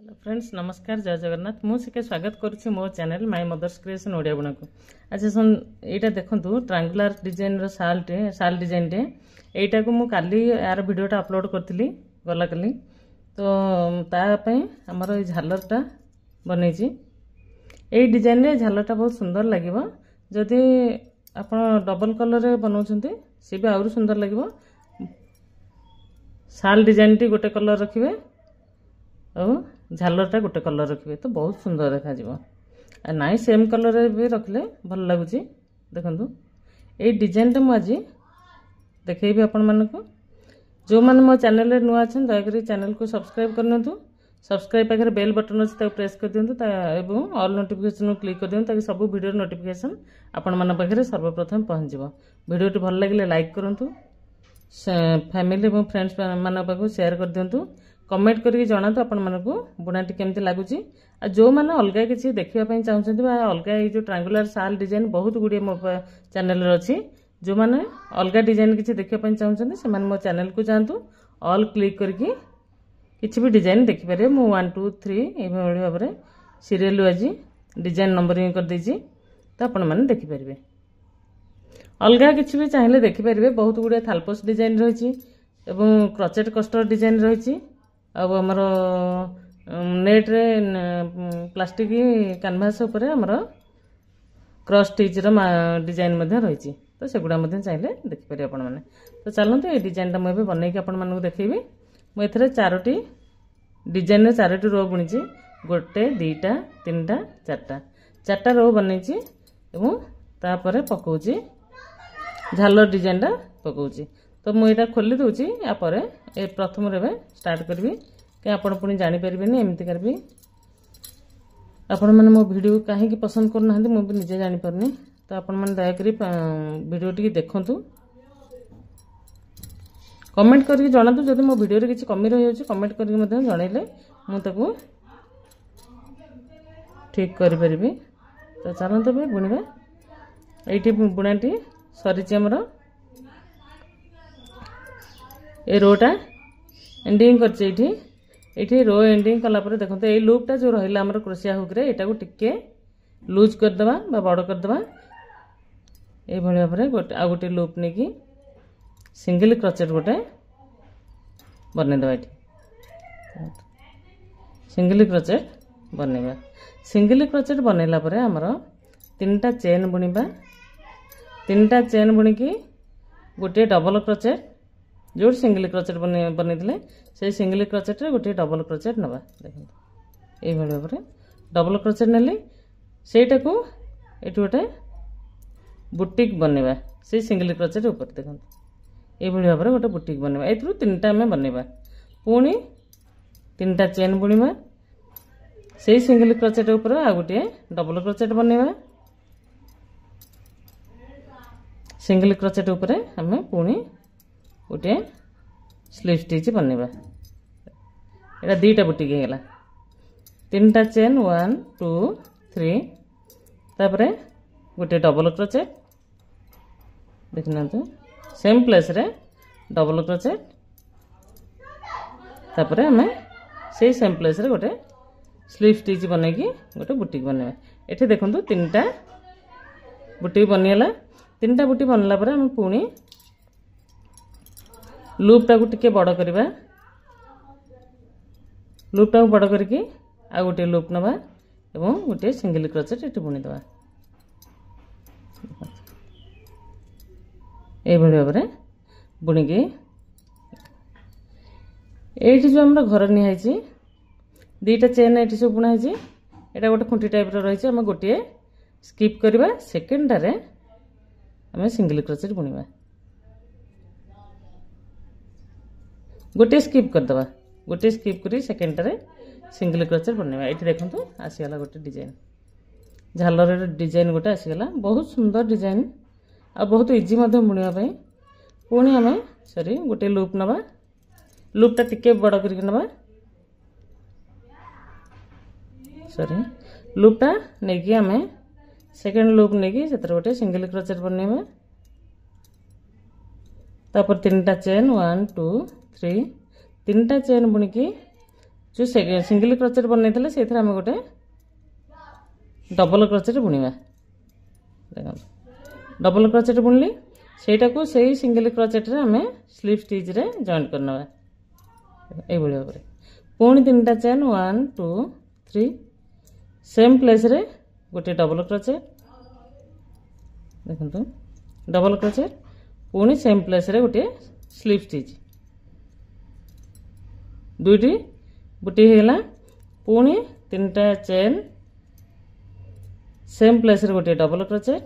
Hello friends नमस्कार जय जगन्नाथ मुझे स्वागत करुच्ची मो channel my mothers creation Odia बुणा को अच्छा सुन यहाँ देखु ट्रायंगुलर डिजाइन शाल डिजाइन टे यहीटा को मुझे काली यार वीडियोटा अपलोड करी गला काली तो तापाई आमर ये झालरटा बन डिजाइन रे झालरटा बहुत सुंदर लगे जदि आप डबल कलर बनाऊँ सी भी आहरी सुंदर लगे शाल डिजाइन टी गोटे कलर रखिए और झालरटा गोटे कलर रखिए तो बहुत सुंदर देखा नाई सेम कलर भी रखले भल लगुच देखु ये डिजाइन मुझे देखी आपण मानक जो मैंने मो चैनल नुआ अच्छे दयाकोरी चैनल को सब्सक्राइब करनी सब्सक्राइब पाखे बेल बटन अच्छे प्रेस कर दिखाँ ऑल नोटिफिकेशन क्लिक कर दिखाँ सब वीडियो नोटिफिकेशन आपण मन पाखे सर्वप्रथम पहुँच वीडियो भल लगे लाइक करूँ फैमिली और फ्रेंड्स मान पाक शेयर कर दिंतु कमेंट करके जनातु आपण मानक बुणाटी केमती लगुच जो मैंने अलग किसी देखापी चाहते अलग ये जो ट्रायंगुलर शाल डिजाइन बहुत गुड़िए मो चैनल अच्छी जो मैंने अलग डिजाइन किसी देखापी चाहते से मो चैनल को जातु ऑल क्लिक करके किसी भी डिजाइन देखिपारे मु 1 2 3 ये भाव में सीरियल वाइज डिजाइन नंबरिंग कर देछि तो आपण माने देखिपारे अलग किसी भी चाहिए देखिपारे बहुत गुड़िए थालपोस डिजाइन रही क्रचेट कस्टर डिजाइन रही आमर नेट रे प्लास्टिक कैनवास उपरे आमर क्रॉस स्टिच डिजाइन रही तो सेगुड़ा चाहिए देखिपारे आपण मैंने तो चलते ये डिजाइन मुझे बनईकि आपण मानक देखी मुझे चारोटी डिजाइन चारोटी रो बुणी गोटे दुईटा तीन टा चार्टा रो बनई तापर पकाउची झालर डिजाइन टा पकाउची तो मुझे खोली दूची यापर ए प्रथम रे स्टार्ट करी कि आप जापर एमती कर भी आपण मैंने मो वीडियो कहीं पसंद करना मुझे निजे जापारनी तो आपण मैंने दयाकोरी वीडियो टी देखु कमेंट करके जनातु जब मो वीडियो रे किसी कमी रही कमेंट करके जनइले मुझे ठीक करी तो चलते भी बुणवा ये बुणाटी सरी आमर ए रोटा एंडिंग कर रो एंडिंग कलापर देखो ये लूपटा जो रहा आम क्रोशिया हुक यहाँ टिके लूज करदे बड़ करदे ये भाव में गोटे आ गोटे लूप नहीं कि सिंगल क्रचेट गोटे बनईदे ये सिंगल क्रचेट बनवा सिंगल क्रचेट बनैला आमर तीन टा चेन बुणवा तीन टा चेन बुणिकी गोटे डबल क्रचेट जो सिंगल क्रचेट बनई से सिंगल क्रचेट रे गोटे डबल क्रचेट नवा देखो ये भाव में डबल क्रचेट नेली सेटा को ये गोटे बुटीक बनवा से सिंगल क्रचेट ऊपर देखो ये भाव में गोटे बुटीक बनवा ए तीन टा आम बनवा पुणी तीन टा चेन बुणवा से सिंगल क्रचेट ऊपर आ गोटे डबल क्रचेट बनवा सिंगल क्रचेट ऊपर आम पुणी गोटे स्लीव स्टिच बनवा यहाँ दुईटा बुटीक होगा तीन टा चेन 1 2 3 तापर गोटे डबल क्रचेट देखना तो सेम प्लेस रे डबल क्रचेट तापर आम से सेम प्लेस रे गोटे स्लीव स्टिच बनईकी गोटे बुटीक बनवा ये देखो तीन टा बुटीक बनीगला तीन टा बुटीक बनला आम पुणी लूपटा को टिके बड़ करवा लूपटा को बड़ करके आ गोटे लूप नवा एवं गोटे सिंगल क्रचेट ये बुणीदे ये भाव में बुणिकी ये जो आम घर निहाई दुईटा चेन ये सब बुणाई यहाँ गोटे खुंटी टाइप रही आम गोटे स्किप करवा सेकेंडारे आम सिंगल क्रचेट बुणवा गोटे स्किप करदे गोटे स्किप करी सेकेंडरे सिंगल क्रचेट बनवा ये देखो आसीगला गोटे डिजाइन झालर डिजाइन गोटे आसीगला बहुत सुंदर डिजाइन आ बहुत इजी बुणवाई पुणी आम सॉरी गोटे लूप नवा लूपटा टिके बड़ करके नवा सॉरी लूपटा नहीं आम सेकेंड लूप नहीं से गोटे सिंगल क्रचेट बनवा तापर तीन टा चेन 1 2 3 तीन टा चेन बुणिकी जो सिंगल क्रोचेट बनई से आम गोटे डबल क्रोचेट बुणवा देखो डबल क्रोचेट बुणली सेटा को सही सिंगल क्रोचेट रे आम स्लीप स्टिच रे जॉइंट करना ये भाव में पुणी 3टा चेन 1 2 3 सेम प्लेस रे गोटे डबल क्रोचेट देखो डबल क्रोचेट पुणी सेम प्लेस रे गोटे स्लीप स्टिच दुईटी बुटी होगा पुणी 3टा चेन सेम प्लेस रे गोटे डबल क्रोचेट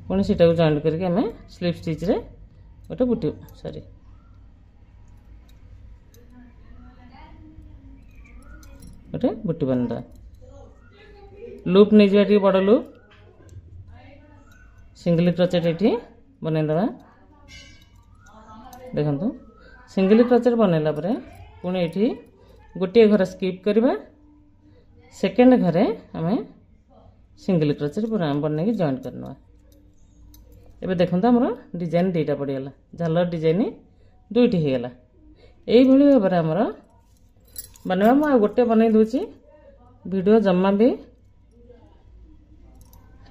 पुणी सीटा को जॉइंट करके आम स्लीप स्टिच रे गोटे बुटी सॉरी गोटे बुटी बनवा लूप नहीं जाए बड़ लूप सिंगल क्रोचेट ये बनईदे देखो सिंगल क्रोचेट बनैला पुणी ये गोटे घर स्किप करवा सेकेंड घरे आम सिंगल क्रोचेट बन जॉइंट करना एबे देखो आमर डिजाइन 2टा पड़गला झालर डिजाइन 2टी होगला यही भाव में आमर बनवा मुझे गोटे बनई दूची वीडियो जमा भी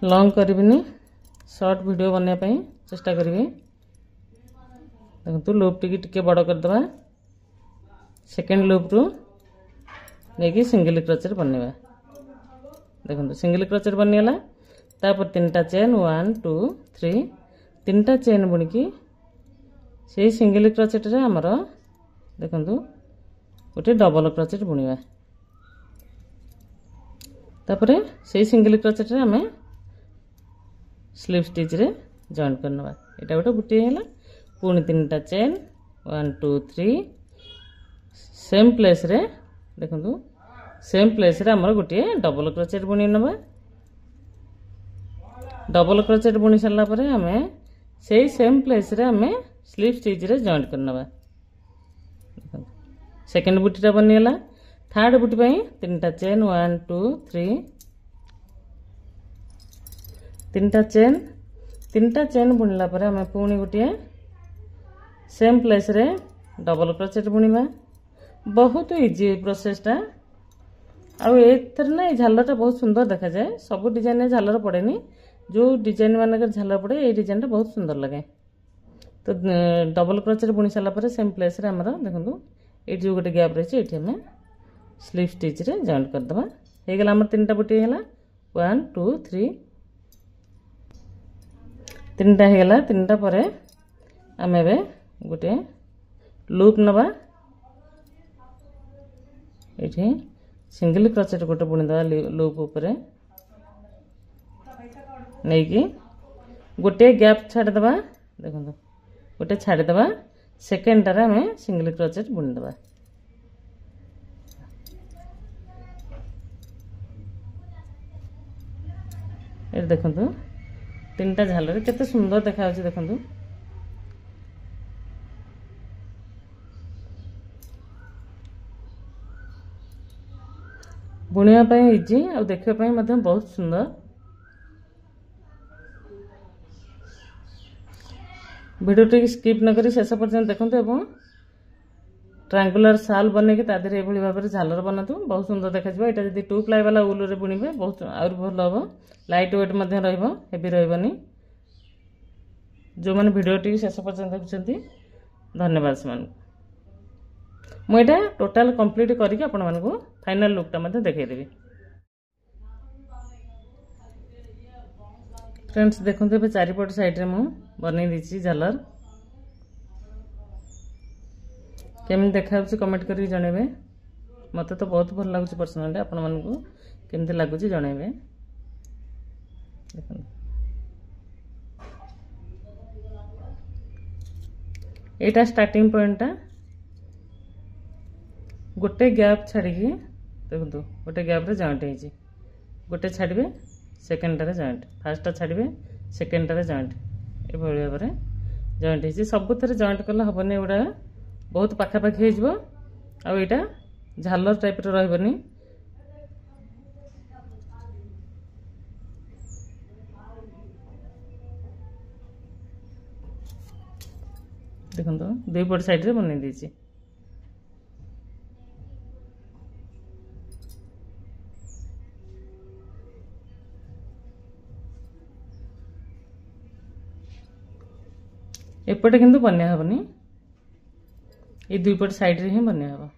लॉन्ग करबिनी शॉर्ट वीडियो बनवाई चेष्टा करी देखो लूप टी बड़ करदे सेकेंड लूप रू नहीं सिंगल क्रोचेट बनवा देखो सिंगल क्रोचेट बनीगला तापर 3टा चेन 1 2 3 3टा चेन बुणिकी से सिंगल क्रोचेट रे आमर देखो गोटे डबल क्रोचेट बुणवा तापर से सिंगल क्रोचेट रे आम स्लीप स्टिच रे जॉइंट करनवा एटा गोटे बुटी हैला पुणी 3टा चेन 1 2 3 सेम प्लेस रे देखो सेम प्लेस रे आमर गोटे डबल क्रोचेट बुणी नवा डबल क्रोचेट बुणी सारा पर आम से सेम प्लेस रे आम स्लीप स्टिच रे जॉइंट करनवा सेकेंड बुटीटा बनीगला थर्ड बुटी 3टा चेन 1 2 3 3टा चेन बुणला पर आम पुणी गोटे सेम प्लेस रे डबल क्रोचेट बुणवा बहुत इजी प्रोसेसटा आउ एथर ना झालरटा बहुत सुंदर देखा जाए सब डिजाइन झालर पड़ेनी जो डिजाइन मानक झालर पड़े ये डिजाइन बहुत सुंदर लगे तो डबल क्रोचेट बुणी सारा सेम प्लेस रे आमर देखो ये जो गोटे गैप रही है ये स्लीप स्टिच रे जॉइंट करदे होगला आम 3टा बुटी है 1 2 3 3टा होगला 3टा पर आम ए गोटे लूप नवा ये सिंगल क्रोचेट गोटे बुणीदे लूप उपर नहीं कि गोटे गैप छाड़देवा देखो गोटे छाड़देवा सेकेंड टारे आम सिंगल क्रोचेट बुणीदेवा ये देखो 3टा झालर केते सुंदर देखा देखो बुणिया इजी आ देखा बहुत सुंदर वीडियो टी स्किप न करी शेष पर्यंत देखो एवं ट्रायंगुलर साल बनैकी तादेह ये भाव में झालर बनातु बहुत सुंदर देखा यहाँ जब 2 प्लाई वाला उल रे बुणवे बहुत आउर भल हम लाइट वेट हेवी रही जो मैंने वीडियो टी शेष पर्यंत देखुंत धन्यवाद से मुझे टोटाल कंप्लीट करके आपण मानक फाइनल लुकटा देखदेवी फ्रेंड्स देखो ये चारिपट साइड में बनई दी झालर केमी देखा कमेंट करके जनइबे मत तो बहुत भल लगुच पर्सनाली आपण मानक केमती लगुच जनइबे एटा स्टार्टिंग पॉइंटा गोटे गैप छाड़ी देखो गोटे गैप रे जॉइंट है गोटे छाड़े सेकेंड टारे जॉइंट फास्ट छाड़े सेकेंड टारे जॉइंट ये भाव में जॉइंट है सबुथ जॉइंट कले हेनी गुड़ा बहुत पाखापाखि हो आईटा झालर टाइप रही देखो दुई पट साइड रे बन देती। एपटे किंतु बनिया हेनी, ये दुई पट साइड रे ही बनिया हे।